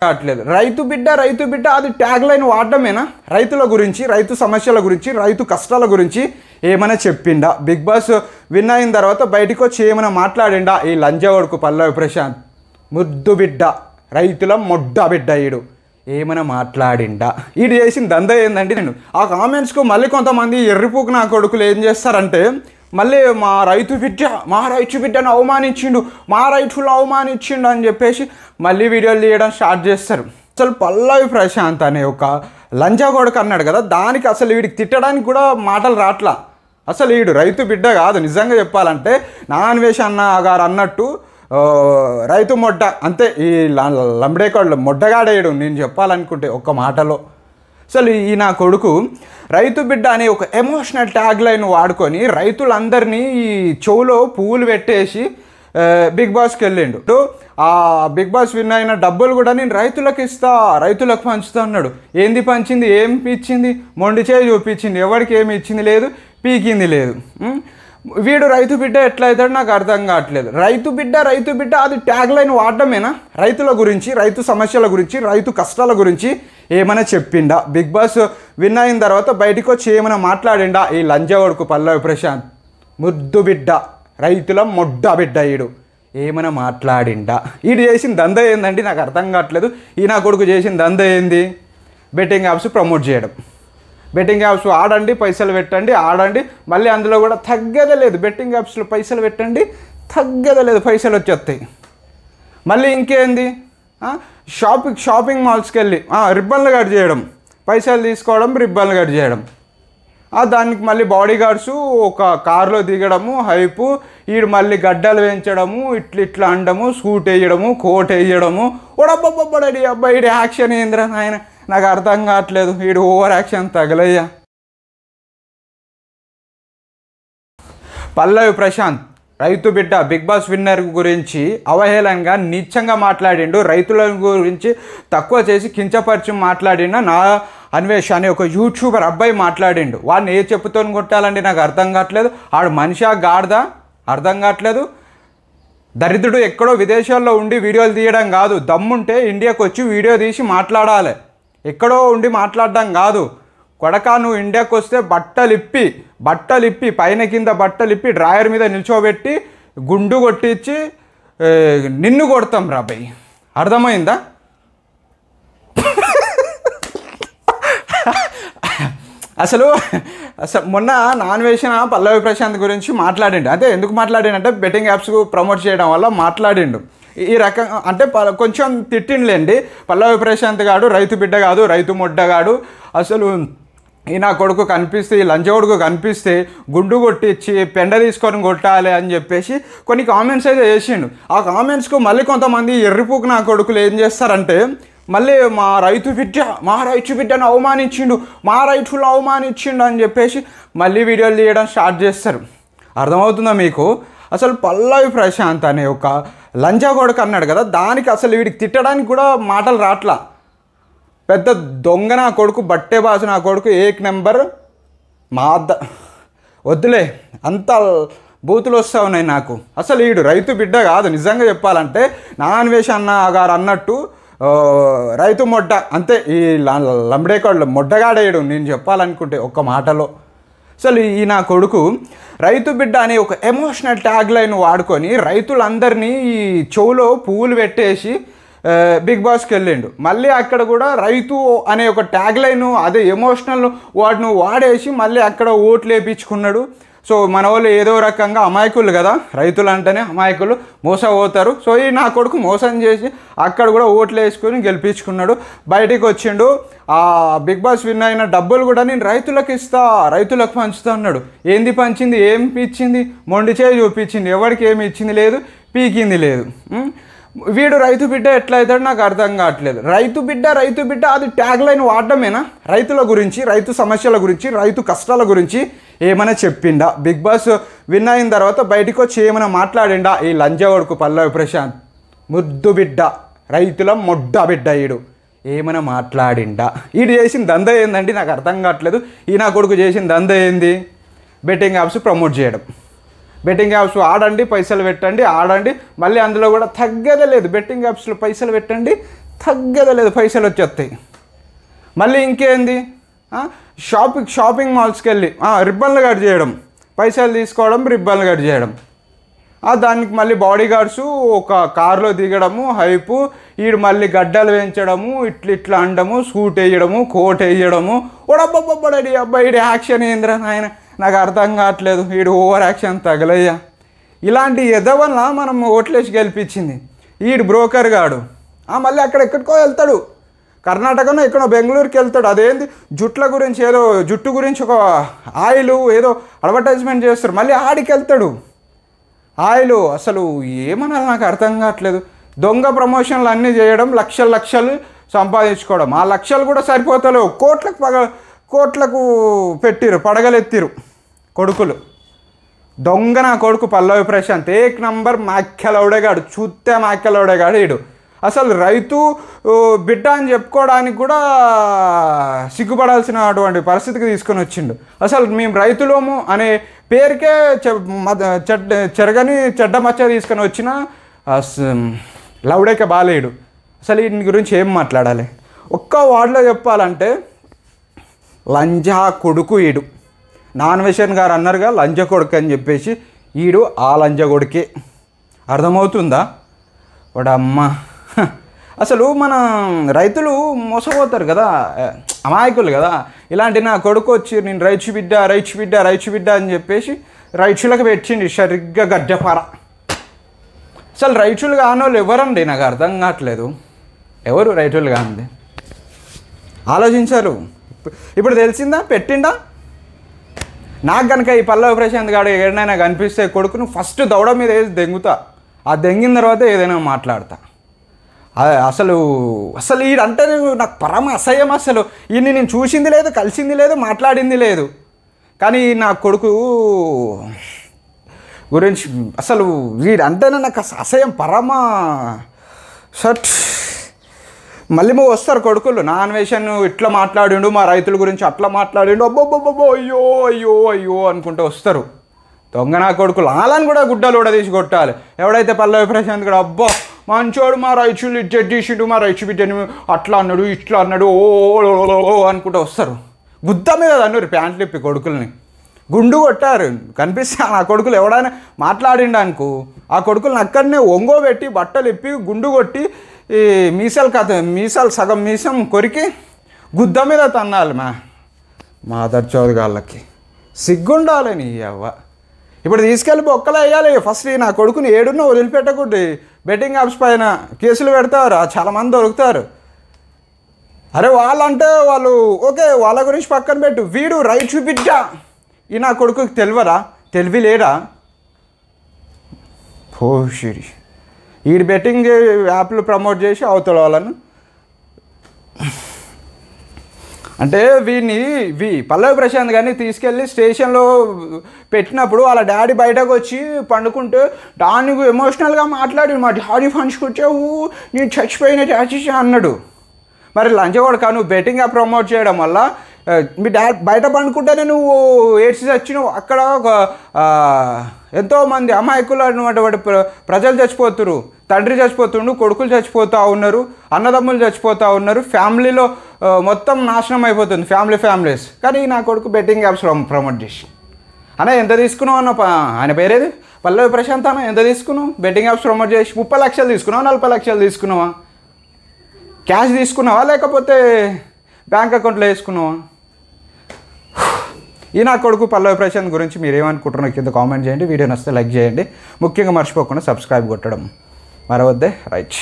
కావట్లేదు. రైతు బిడ్డ అది ట్యాగ్ లైన్ వాడడమేనా? రైతుల గురించి, రైతు సమస్యల గురించి, రైతు కష్టాల గురించి ఏమైనా చెప్పిండా? బిగ్ బాస్ విన్ అయిన తర్వాత బయటకు వచ్చి ఏమైనా మాట్లాడిండా? ఈ లంజవడుకు పల్లవి ప్రశాంత్ ముద్దు బిడ్డ, రైతుల మొడ్డ బిడ్డ ఈడు ఏమైనా మాట్లాడిండా? ఈడు చేసిన దంద ఏందండి? నేను ఆ కామెంట్స్కు మళ్ళీ కొంతమంది ఎర్రిపోకు నా కొడుకులు ఏం చేస్తారంటే, మళ్ళీ మా రైతు బిడ్డను అవమానించిండు, మా రైతులు అవమానించిండు అని చెప్పేసి మళ్ళీ వీడియోలు తీయడం స్టార్ట్ చేస్తారు. అసలు పల్లవి ప్రశాంత్ అనే ఒక లంజా కొడుకు అన్నాడు కదా, దానికి అసలు వీడికి తిట్టడానికి కూడా మాటలు రాట్లా. అసలు వీడు రైతు బిడ్డ కాదు. నిజంగా చెప్పాలంటే నాన్వేష్ అన్న గారు అన్నట్టు రైతు మొడ్డ అంతే. ఈ లంబడేకాళ్ళు మొడ్డగాడేయడు నేను చెప్పాలనుకుంటే ఒక్క మాటలో. అసలు ఈ నా కొడుకు రైతు బిడ్డ అనే ఒక ఎమోషనల్ ట్యాగ్ లైన్ వాడుకొని రైతులందరినీ ఈ చెవులో పువ్వులు పెట్టేసి బిగ్ బాస్కి వెళ్ళిండు. ఆ బిగ్ బాస్ విన్ అయిన డబ్బులు కూడా నేను రైతులకు ఇస్తా, రైతులకు పంచుతా అన్నాడు. ఏంది పంచింది? ఏం ఇచ్చింది? మొండి చేయి చూపించింది. ఎవరికి ఏమి ఇచ్చింది లేదు, పీకింది లేదు. వీడు రైతు బిడ్డ ఎట్లా అవుతాడు నాకు అర్థం కావట్లేదు. రైతు బిడ్డ అది ట్యాగ్ లైన్ వాడడమేనా? రైతుల గురించి, రైతు సమస్యల గురించి, రైతు కష్టాల గురించి ఏమైనా చెప్పిండా? బిగ్ బాస్ విన్ అయిన తర్వాత బయటకు వచ్చి ఏమైనా మాట్లాడిండా? ఈ లంజవడుకు పల్లవి ప్రశాంత్ ముద్దు బిడ్డ, రైతుల మొడ్డ బిడ్డ ఈడు ఏమైనా మాట్లాడిండా? ఈడు చేసిన దంద ఏందండి నాకు అర్థం కావట్లేదు. ఈ నా కొడుకు చేసిన దంద ఏంది? బెట్టింగ్ యాప్స్ ప్రమోట్ చేయడం. బెట్టింగ్ యాప్స్ ఆడండి, పైసలు పెట్టండి, ఆడండి, మళ్ళీ అందులో కూడా తగ్గదే లేదు. బెట్టింగ్ యాప్స్లో పైసలు పెట్టండి, తగ్గదే లేదు, పైసలు వచ్చేస్తాయి. మళ్ళీ ఇంకేంది? షాపింగ్ మాల్స్కి వెళ్ళి రిబ్బన్లు కట్ చేయడం, పైసలు తీసుకోవడం, రిబ్బన్లు కట్ చేయడం. దానికి మళ్ళీ బాడీ గార్డ్స్ ఒక కారులో దిగడము, హైపు, ఈడు మళ్ళీ గడ్డలు వేయించడము, ఇట్లా అండము, సూట్ వేయడము, కోట్ వేయడము. ఓడబ్బబ్బడి అబ్బాయి యాక్షన్ ఏంద్రా ఆయన నాకు అర్థం కావట్లేదు. వీడు ఓవర్ యాక్షన్ తగలయ్యా. పల్లవి ప్రశాంత్ రైతు బిడ్డ బిగ్ బాస్ విన్నర్ గురించి అవహేళనగా నీచంగా మాట్లాడిండు. రైతుల గురించి తక్కువ చేసి కించపరిచి మాట్లాడిన నా అన్వేష్ అనే ఒక యూట్యూబర్ అబ్బాయి మాట్లాడిండు. వాడిని ఏ చెప్పుతో కొట్టాలండి నాకు అర్థం కావట్లేదు. ఆడు మనిషా గాడిదా అర్థం కావట్లేదు. దరిద్రుడు ఎక్కడో విదేశాల్లో ఉండి వీడియోలు తీయడం కాదు, దమ్ముంటే ఇండియాకి వచ్చి వీడియో తీసి మాట్లాడాలి. ఎక్కడో ఉండి మాట్లాడడం కాదు. కొడకా నువ్వు ఇండియాకి వస్తే బట్టలిప్పి పైన కింద బట్టలిప్పి డ్రాయర్ మీద నిల్చోబెట్టి గుండు కొట్టించి నిన్ను కొడతాం రాబాయ్, అర్థమైందా? అసలు మొన్న నాన్ వేసిన పల్లవి ప్రశాంత్ గురించి మాట్లాడిండు. అదే ఎందుకు మాట్లాడిండంటే బెట్టింగ్ యాప్స్ ప్రమోట్ చేయడం వల్ల మాట్లాడిండు. ఈ రకంగా అంటే కొంచెం తిట్టిండులేండి. పల్లవి ప్రశాంత్ గాడు రైతు బిడ్డ కాదు, రైతు మొడ్డగాడు. అసలు ఈ నా కొడుకు కనిపిస్తే, ఈ లంజవడుకు కనిపిస్తే గుండు కొట్టించి పెండ తీసుకొని కొట్టాలి అని చెప్పేసి కొన్ని కామెంట్స్ అయితే చేసిండు. ఆ కామెంట్స్కు మళ్ళీ కొంతమంది ఎర్రిపోకు నా కొడుకులు ఏం చేస్తారంటే, మళ్ళీ మా రైతు బిడ్డను అవమానించిండు, మా రైతులు అవమానించిండు అని చెప్పేసి మళ్ళీ వీడియోలు తీయడం స్టార్ట్ చేస్తారు. అర్థమవుతుందా మీకు? అసలు పల్లవి ప్రశాంత్ అనే ఒక లంజా కొడుకు అన్నాడు కదా, దానికి అసలు వీడికి తిట్టడానికి కూడా మాటలు రాట్లా. పెద్ద దొంగ నా కొడుకు, బట్టే బాసు నా కొడుకు, ఏక్ నెంబర్ వద్దులే, అంత బూతులు వస్తూ ఉన్నాయి నాకు. అసలు వీడు రైతు బిడ్డ కాదు. నిజంగా చెప్పాలంటే నాన్వేష్ అన్న గారు అన్నట్టు రైతు మొడ్డ అంతే. ఈ లంబడేకాళ్ళు మొడ్డగాడేయడు నేను చెప్పాలనుకుంటే ఒక్క మాటలో. అసలు ఈ నా కొడుకు రైతు బిడ్డ అనే ఒక ఎమోషనల్ ట్యాగ్ లైన్ వాడుకొని రైతులందరినీ ఈ చెవులో పువ్వులు పెట్టేసి బిగ్ బాస్కి వెళ్ళిండు. మళ్ళీ అక్కడ కూడా రైతు అనే ఒక ట్యాగ్ లైన్, అదే ఎమోషనల్ వాడిని వాడేసి మళ్ళీ అక్కడ ఓట్లు వేయించుకున్నాడు. సో మన వాళ్ళు ఏదో రకంగా అమాయకులు కదా, రైతులు అంటేనే అమాయకులు, మోసపోతారు. సో ఈ నా కొడుకు మోసం చేసి అక్కడ కూడా ఓట్లు వేసుకొని గెలిపించుకున్నాడు. బయటికి వచ్చిండు. ఆ బిగ్ బాస్ విన్ అయిన డబ్బులు కూడా నేను రైతులకు ఇస్తా, రైతులకు పంచుతా అన్నాడు. ఏంది పంచింది? ఏం ఇచ్చింది? మొండి చేయి చూపించింది. ఎవరికి ఏమి ఇచ్చింది లేదు, పీకింది లేదు. వీడు రైతు బిడ్డ ఎట్లా అవుతాడు నాకు అర్థం కావట్లేదు. రైతు బిడ్డ అది ట్యాగ్ లైన్ వాడడమేనా? రైతుల గురించి, రైతు సమస్యల గురించి, రైతు కష్టాల గురించి ఏమైనా చెప్పిండా? బిగ్ బాస్ విన్ అయిన తర్వాత బయటకు వచ్చి ఏమైనా మాట్లాడిండా? ఈ లంజవడుకు పల్లవి ప్రశాంత్ ముద్దు బిడ్డ, రైతుల మొడ్డ బిడ్డ ఈడు ఏమైనా మాట్లాడిండా? ఈడు చేసిన దంద ఏందండి నాకు అర్థం కావట్లేదు. ఈ నా కొడుకు చేసిన దంద ఏంది? బెట్టింగ్ యాప్స్ ప్రమోట్ చేయడం. బెట్టింగ్ యాప్స్ ఆడండి, పైసలు పెట్టండి, ఆడండి, మళ్ళీ అందులో కూడా తగ్గదే లేదు. బెట్టింగ్ యాప్స్లో పైసలు పెట్టండి, తగ్గదలేదు, పైసలు వచ్చేస్తాయి. మళ్ళీ ఇంకేంది, షాపింగ్ మాల్స్కి వెళ్ళి రిబ్బన్లు కట్ చేయడం, పైసలు తీసుకోవడం, రిబ్బన్లు కట్ చేయడం. దానికి మళ్ళీ బాడీ గార్డ్స్ ఒక కారులో దిగడము, హైపు, ఈడు మళ్ళీ గడ్డలు వేయించడము, ఇట్లా అండము, సూట్ వేయడము, కోట్ వేయడము. ఓడబ్బబ్బబ్బడి అబ్బాయి ఈడు యాక్షన్ ఏంద్రా ఆయన, నాకు అర్థం కావట్లేదు, ఈడు ఓవర్ యాక్షన్ తగలయ్యా. ఇలాంటి ఎదవల్ల మనం ఓట్లేసి గెలిపించింది. ఈడు బ్రోకర్ గాడు మళ్ళీ అక్కడ ఎక్కడికో వెళ్తాడు, కర్ణాటకనో ఎక్కడో బెంగళూరుకి వెళ్తాడు. అదేంది జుట్ల గురించి, ఏదో జుట్టు గురించి ఒక ఆయిల్ ఏదో అడ్వర్టైజ్మెంట్ చేస్తారు, మళ్ళీ ఆడికి వెళ్తాడు. ఆయిల్ అసలు ఏమన్నా నాకు అర్థం కావట్లేదు. దొంగ ప్రమోషన్లు అన్నీ చేయడం, లక్షలు సంపాదించుకోవడం. ఆ లక్షలు కూడా సరిపోతలేవు, కోట్లకు పెట్టిరు, పడగలెత్తిరు కొడుకులు. దొంగ నా కొడుకు పల్లవి ప్రశాంత్ ఏక్ నంబర్ మాక్యలౌడేగాడు, చూస్తే మాక్యలౌడేగాడు వీడు. అసలు రైతు బిడ్డ అని చెప్పుకోవడానికి కూడా సిగ్గుపడాల్సినటువంటి పరిస్థితికి తీసుకొని వచ్చిండు. అసలు మేము రైతులము అనే పేరుకే చెరగని చెడ్డ మచ్చ తీసుకొని వచ్చిన లౌడేక బాలేడు. అసలు వీటి గురించి ఏం మాట్లాడాలి? ఒక్క వార్డులో చెప్పాలంటే లంజా కొడుకు ఈడు. నాన్వేషన్ గారు అన్నారుగా లంజ కొడుకు అని చెప్పేసి, ఈడు ఆ లంజ కొడుకే. అర్థమవుతుందా? వాడమ్మ అసలు మన రైతులు మోసపోతారు కదా, అమాయకులు కదా. ఇలాంటి నా కొడుకు వచ్చి నేను రైతు బిడ్డ అని చెప్పేసి రైతులకు పెట్టిండి సరిగ్గా గడ్డపార. అసలు రైతులు కానోళ్ళు ఎవరండి? నాకు అర్థం కావట్లేదు, ఎవరు రైతులు కానిది? ఆలోచించారు. ఇప్పుడు తెలిసిందా, పెట్టిండా? నాకు కనుక ఈ పల్లవి ప్రశాంత్ గాడు ఏడైనా కనిపిస్తే కొడుకును ఫస్ట్ దౌడ మీద వేసి దెంగుతా. దెంగిన తర్వాత ఏదైనా మాట్లాడతా. అసలు ఈడంటే నాకు పరమ అసహ్యం. అసలు ఈయన్ని నేను చూసింది లేదు, కలిసింది లేదు, మాట్లాడింది లేదు. కానీ నా కొడుకు గురించి అసలు వీడంటేనే నాకు అసహ్యం, పరమ షట్. మళ్ళీ వస్తారు కొడుకులు, నాన్వేషన్ ఇట్లా మాట్లాడిండు, మా రైతుల గురించి అట్లా మాట్లాడిండు, అబ్బోబ్బోబ్బో అయ్యో అనుకుంటూ వస్తారు. దొంగ నా కొడుకులు. వాళ్ళని కూడా గుడ్డలు కూడా తీసి కొట్టాలి. ఎవడైతే పల్లవి ప్రశాంత్ కూడా అబ్బో మంచోడు, మా రైతులు ఇజ్జత్ చేసిండు, మా రైతు బిడ్డని అట్లా అన్నాడు, ఇట్లా అన్నాడు, ఓ అనుకుంటూ వస్తారు. గుద్ద మీద అన్నారు ప్యాంట్లు ఇప్పి కొడుకుల్ని గుండు కొట్టారు. కనిపిస్తే ఆ కొడుకులు ఎవడైనా మాట్లాడిండు అనుకో, ఆ కొడుకులను అక్కడనే ఒంగోబెట్టి బట్టలు ఇప్పి గుండు కొట్టి ఈ మీసాలు సగం మీసం కొరికి గుద్ద మీద తన్నాలి. మా దర్చోదగాళ్ళకి సిగ్గుండాలి నీ అవ్వ. ఇప్పుడు తీసుకెళ్ళి బొక్కలు వేయాలి. ఫస్ట్ నా కొడుకుని ఏడున్నా వదిలిపెట్టకూడదు. బెట్టింగ్ యాప్స్ పైన కేసులు పెడతారు, చాలామంది దొరుకుతారు. అరే వాళ్ళంటే వాళ్ళు ఓకే, వాళ్ళ గురించి పక్కన పెట్టు. వీడు రైతు బిడ్డ, ఈ నా కొడుకుకి తెలివి లేడా? పోషిరి వీడు బెట్టింగ్ యాప్లు ప్రమోట్ చేసి అవతల వాళ్ళను అంటే పల్లవి ప్రశాంత్ గారిని తీసుకెళ్ళి స్టేషన్లో పెట్టినప్పుడు వాళ్ళ డాడీ బయటకు వచ్చి పండుకుంటే దానికి ఎమోషనల్గా మాట్లాడి మా డాడీ ఫండ్స్కి వచ్చావు, నేను చచ్చిపోయిన చేసి అన్నాడు. మరి లంచగొడక నువ్వు బెట్టింగ్ యాప్ ప్రమోట్ చేయడం వల్ల మీ డాడీ బయట పండుకుంటేనే నువ్వు ఏడ్చి చచ్చినావు. అక్కడ ఎంతోమంది అమాయకులు అన్నటువంటి ప్రజలు చచ్చిపోతున్నారు, తండ్రి చచ్చిపోతుండు, కొడుకులు చచ్చిపోతూ ఉన్నారు, అన్నదమ్ములు చచ్చిపోతూ ఉన్నారు, ఫ్యామిలీలో మొత్తం నాశనం అయిపోతుంది, ఫ్యామిలీస్. కానీ నా కొడుకు బెట్టింగ్ యాప్స్ ప్రమోట్ చేసి అన్న ఎంత తీసుకున్నావు అన్న, ఆయన పేరేది పల్లవి ప్రశాంత్ అన్న, ఎంత తీసుకున్నావు బెట్టింగ్ యాప్స్ ప్రమోట్ చేసి? 30 లక్షలు తీసుకున్నావా, 40 లక్షలు తీసుకున్నావా? క్యాష్ తీసుకున్నావా లేకపోతే బ్యాంక్ అకౌంట్లో వేసుకున్నావా? ఈ నా కొడుకు పల్లవి ప్రశాంత్ గురించి మీరు ఏమనుకుంటున్నారో కింద కామెంట్ చేయండి. వీడియో నచ్చితే లైక్ చేయండి. ముఖ్యంగా మర్చిపోకుండా సబ్స్క్రైబ్ కొట్టడం మరవద్దే. రైట్.